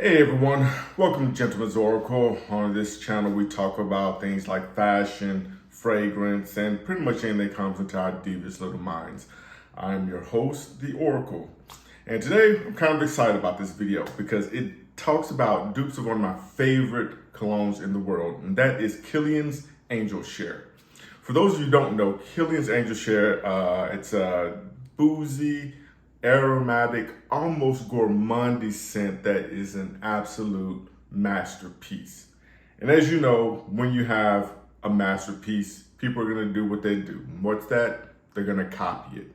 Hey everyone, welcome to Gentleman's Oracle. On this channel we talk about things like fashion, fragrance, and pretty much anything that comes into our devious little minds. I'm your host, the Oracle. And today I'm kind of excited about this video because it talks about dupes of one of my favorite colognes in the world, and that is Kilian's Angel Share. For those of you who don't know, Kilian's Angel Share, it's a boozy, aromatic, almost gourmandy scent that is an absolute masterpiece. And as you know, when you have a masterpiece, people are going to do what they do. What's that? They're going to copy it.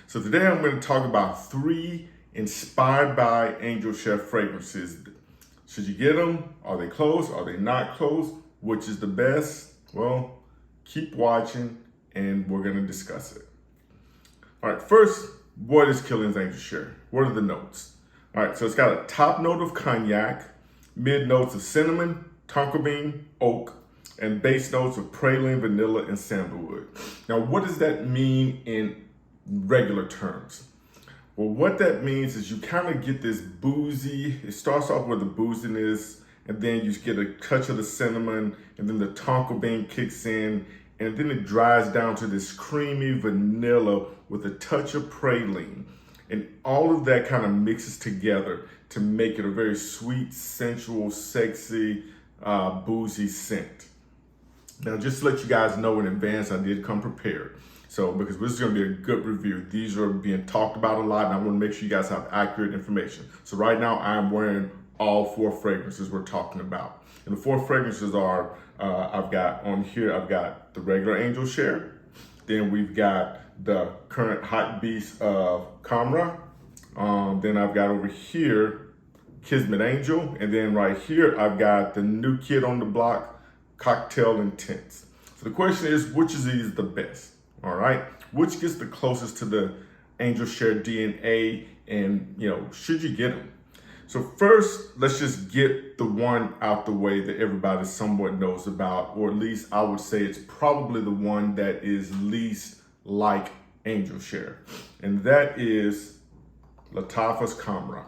So today I'm going to talk about 3 inspired by Angel Share fragrances. Should you get them? Are they close? Are they not close? Which is the best? Well, keep watching and we're going to discuss it. All right, first, what is Kilian's Angel Share? What are the notes? All right, so it's got a top note of cognac, mid notes of cinnamon, tonka bean, oak, and base notes of praline, vanilla, and sandalwood. Now, what does that mean in regular terms? Well, what that means is you kind of get this boozy, it starts off with the booziness, and then you get a touch of the cinnamon, and then the tonka bean kicks in, and then it dries down to this creamy vanilla with a touch of praline. And all of that kind of mixes together to make it a very sweet, sensual, sexy, boozy scent. Now, just to let you guys know in advance, I did come prepared. So, because this is going to be a good review. These are being talked about a lot, and I want to make sure you guys have accurate information. So right now, I'm wearing all 4 fragrances we're talking about. And the 4 fragrances are, I've got the regular Angel Share. Then we've got the current hot beast of Khamrah. Then I've got over here, Kismet Angel. And then right here, I've got the new kid on the block, Cocktail Intense. So the question is, which of these is the best? All right, which gets the closest to the Angel Share DNA, and should you get them? So first, let's just get the one out the way that everybody somewhat knows about, or at least I would say it's probably the one that is least like Angel Share, and that is Lattafa Khamrah.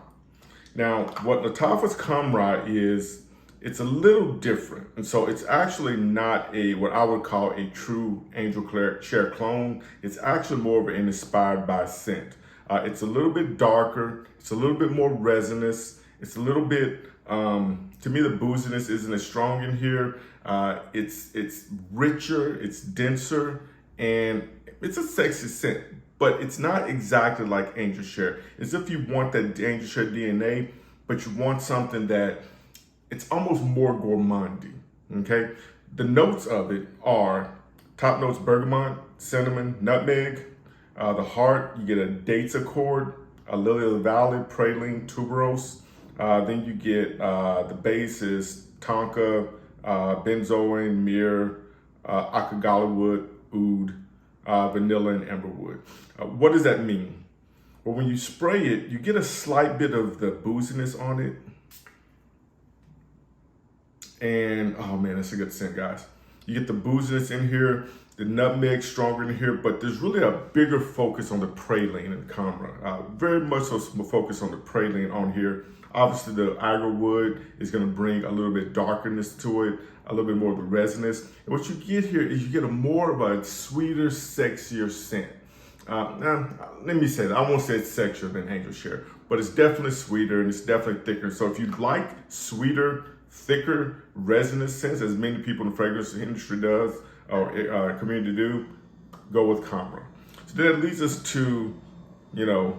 Now, what Lattafa Khamrah is, it's a little different. And so it's actually not what I would call a true Angel Share clone. It's actually more of an inspired by scent. It's a little bit darker. It's a little bit more resinous. It's a little bit, to me, the booziness isn't as strong in here. It's richer, it's denser, and it's a sexy scent, but it's not exactly like Angel Share. It's if you want that Angel Share DNA, but you want something that it's almost more gourmandy, okay? The notes of it are top notes bergamot, cinnamon, nutmeg. The heart, you get a dates accord, a lily of the valley, praline, tuberose. Then you get the base is tonka, benzoin, myrrh, akagala wood, oud, vanilla, and amberwood. What does that mean? Well, when you spray it, you get a slight bit of the booziness on it. And oh man, that's a good scent, guys. You get the booziness in here, the nutmeg stronger in here, but there's really a bigger focus on the praline in Khamrah. Very much so focus on the praline on here. Obviously, the agarwood is going to bring a little bit darkness to it, a little bit more of the resinous. And what you get here is you get more of a sweeter, sexier scent. Now, let me say that. I won't say it's sexier than Angel Share, but it's definitely sweeter and it's definitely thicker. So if you like sweeter, thicker, resinous scents, as many people in the fragrance industry does, or community do, go with Khamrah. So that leads us to, the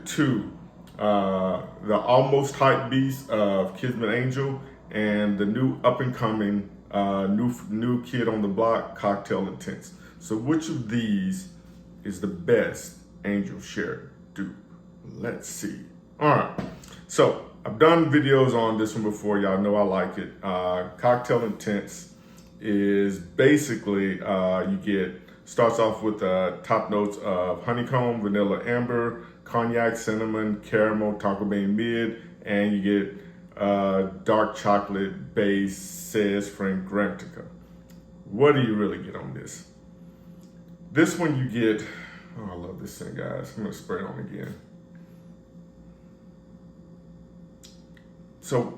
2, the almost hype beast of Kismet Angel and the new up-and-coming new kid on the block, Cocktail Intense. So which of these is the best Angel Share dupe? Let's see. All right, so I've done videos on this one before. Y'all know I like it. Cocktail Intense is basically, starts off with top notes of honeycomb, vanilla amber, cognac, cinnamon, caramel, tonka bean mid, and you get dark chocolate base, says Fragrantica. What do you really get on this? This one you get, oh, I love this scent, guys. I'm gonna spray it on again. So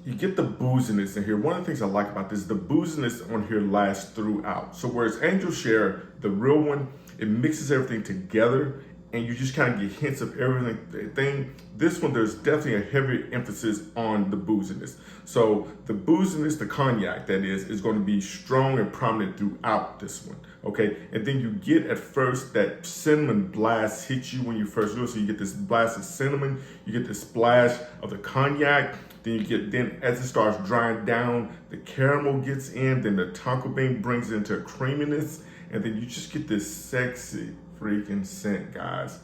you get the booziness in here. One of the things I like about this, the booziness on here lasts throughout. So whereas Angel Share, the real one, it mixes everything together and you just kind of get hints of everything. This one, there's definitely a heavier emphasis on the booziness. So the booziness, the cognac that is going to be strong and prominent throughout this one, okay? And then you get at first that cinnamon blast hits you when you first do it. So you get this blast of cinnamon, you get this splash of the cognac, then as it starts drying down, the caramel gets in, then the tonka bean brings it into a creaminess, and then you just get this sexy freaking scent, guys.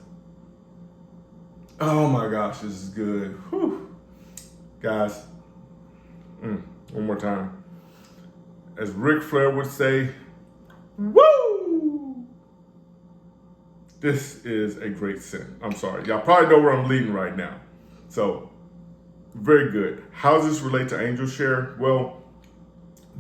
Oh my gosh, this is good. Whew. Guys, one more time. As Ric Flair would say, woo! This is a great scent. I'm sorry. Y'all probably know where I'm leading right now. So, very good. How does this relate to Angel Share? Well,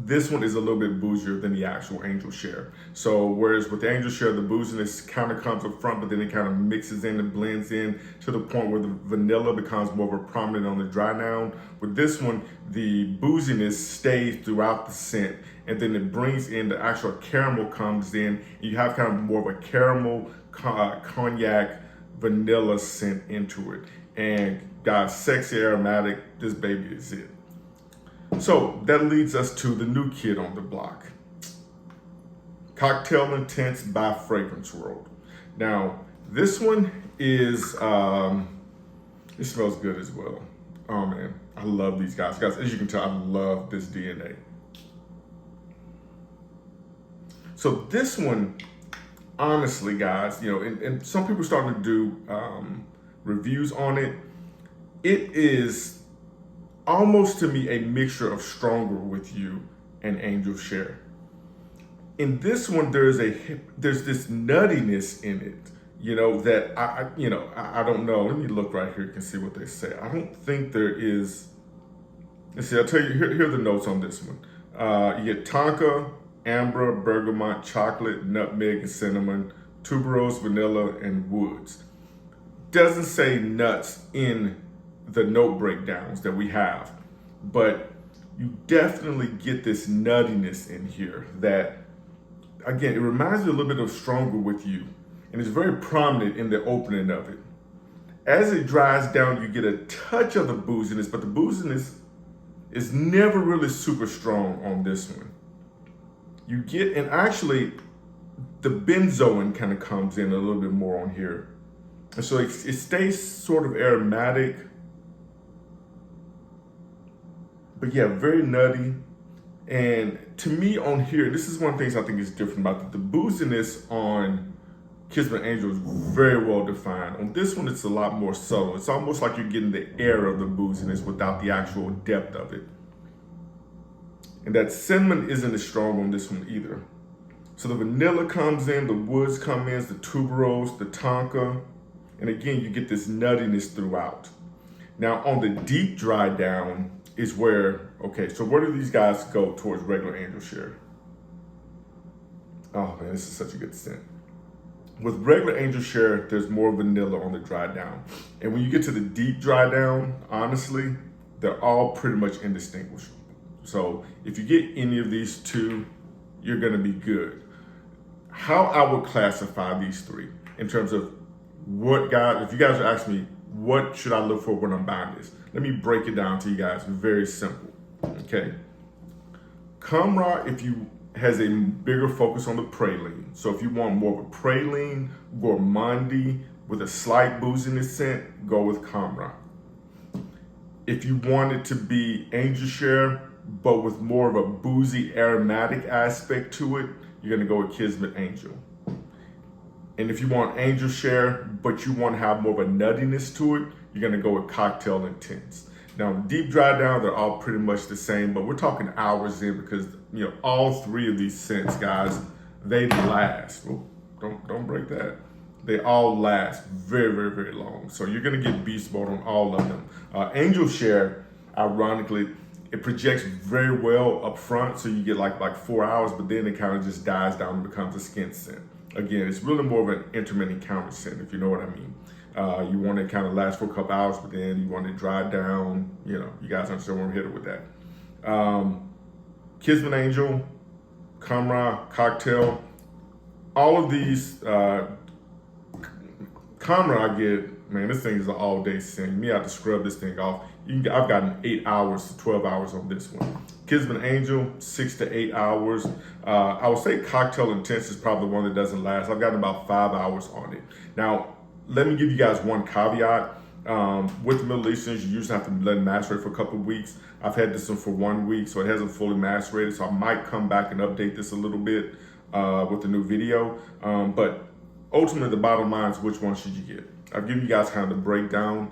this one is a little bit boozier than the actual Angel Share. So whereas with the Angel Share, the booziness kind of comes up front, but then it kind of mixes in and blends in to the point where the vanilla becomes more of a prominent on the dry down. With this one, the booziness stays throughout the scent, and then it brings in the actual caramel comes in, and you have kind of more of a caramel, cognac, vanilla scent into it. And guys, sexy aromatic, this baby is it. So that leads us to the new kid on the block. Cocktail Intense by Fragrance World. Now, this one is, it smells good as well. Oh man, I love these guys. Guys, as you can tell, I love this DNA. So this one, honestly, guys, you know, and some people are starting to do reviews on it. It is almost to me a mixture of Stronger With You and Angel Share. In this one, there's this nuttiness in it, you know, that I don't know. Let me look right here. You can see what they say. I don't think there is. Let's see. I'll tell you. Here are the notes on this one. You get tonka, amber, bergamot, chocolate, nutmeg, and cinnamon, tuberose, vanilla, and woods. Doesn't say nuts in the note breakdowns that we have, but you definitely get this nuttiness in here that, again, it reminds me a little bit of Stronger With You, and it's very prominent in the opening of it. As it dries down, you get a touch of the booziness, but the booziness is never really super strong on this one. You get, and actually, the benzoin kind of comes in a little bit more on here. And so it stays sort of aromatic, but yeah, very nutty. And to me on here, this is one of the things I think is different about it. The booziness on Kismet Angel is very well defined. On this one, it's a lot more subtle. It's almost like you're getting the air of the booziness without the actual depth of it. And that cinnamon isn't as strong on this one either. So the vanilla comes in, the woods come in, the tuberose, the tonka, and again, you get this nuttiness throughout. Now on the deep dry down is where, okay, so where do these guys go towards regular Angel Share? Oh man, this is such a good scent. With regular Angel Share, there's more vanilla on the dry down. And when you get to the deep dry down, honestly, they're all pretty much indistinguishable. So if you get any of these two, you're gonna be good. How I would classify these three in terms of what guys, if you guys are asking me, what should I look for when I'm buying this? Let me break it down to you guys. Very simple, okay? Khamrah, has a bigger focus on the praline. So if you want more of a praline, gourmandy, with a slight booziness scent, go with Khamrah. If you want it to be Angel Share, but with more of a boozy aromatic aspect to it, you're gonna go with Kismet Angel. And if you want Angel Share, but you want to have more of a nuttiness to it, you're gonna go with Cocktail Intense. Now, deep dry down, they're all pretty much the same, but we're talking hours in because, you know, all three of these scents, guys, they last. Oh, don't break that. They all last very, very, very long. So you're gonna get beast mode on all of them. Angel Share, ironically, it projects very well up front, so you get like 4 hours, but then it kind of just dies down and becomes a skin scent. Again, it's really more of an intermittent counter scent, if you know what I mean. You want it kind of last for a couple hours, but then you want it dried down. You know, you guys understand where I'm headed with that. Kismet Angel, Khamrah, Cocktail, all of these, Khamrah I get, man, this thing is an all day thing. Me, I have to scrub this thing off. I've gotten 8 hours to 12 hours on this one. Kismet Angel, 6 to 8 hours. I would say Cocktail Intense is probably one that doesn't last. I've gotten about 5 hours on it. Now, let me give you guys one caveat. With the Middle Easterns, you usually have to let it macerate for a couple of weeks. I've had this one for 1 week, so it hasn't fully macerated. So I might come back and update this a little bit with the new video. But ultimately, the bottom line is which one should you get? I've given you guys kind of the breakdown,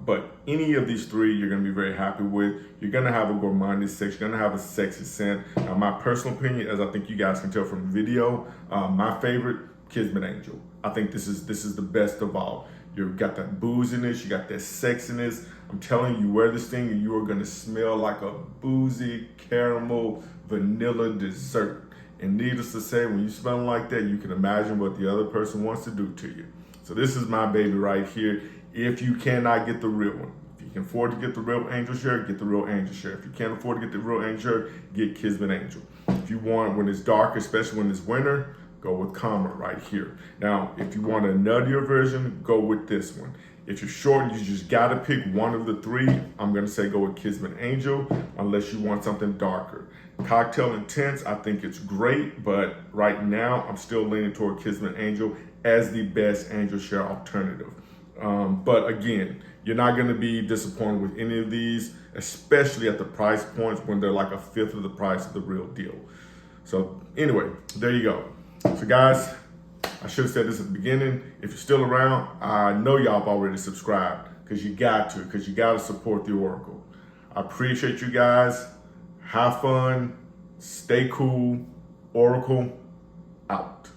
but any of these three you're going to be very happy with. You're going to have a gourmand scent. You're going to have a sexy scent. Now, my personal opinion, as I think you guys can tell from the video, my favorite, Kismet Angel. I think this is the best of all. You've got that booziness, you got that sexiness. I'm telling you, wear this thing and you are going to smell like a boozy caramel vanilla dessert. And needless to say, when you smell like that, you can imagine what the other person wants to do to you. So this is my baby right here. If you cannot get the real one, if you can afford to get the real Angel Share, get the real Angel Share. If you can't afford to get the real Angel Share, get Kismet Angel. If you want, when it's dark, especially when it's winter, go with Khamrah right here. Now, if you want a nuttier version, go with this one. If you're short and you just gotta pick one of the three, I'm gonna say go with Kismet Angel, unless you want something darker. Cocktail Intense, I think it's great, but right now I'm still leaning toward Kismet Angel as the best Angel Share alternative. But again, you're not gonna be disappointed with any of these, especially at the price points when they're like a fifth of the price of the real deal. So anyway, there you go. So guys, I should have said this at the beginning. If you're still around, I know y'all have already subscribed because you got to support the Oracle. I appreciate you guys. Have fun. Stay cool. Oracle out.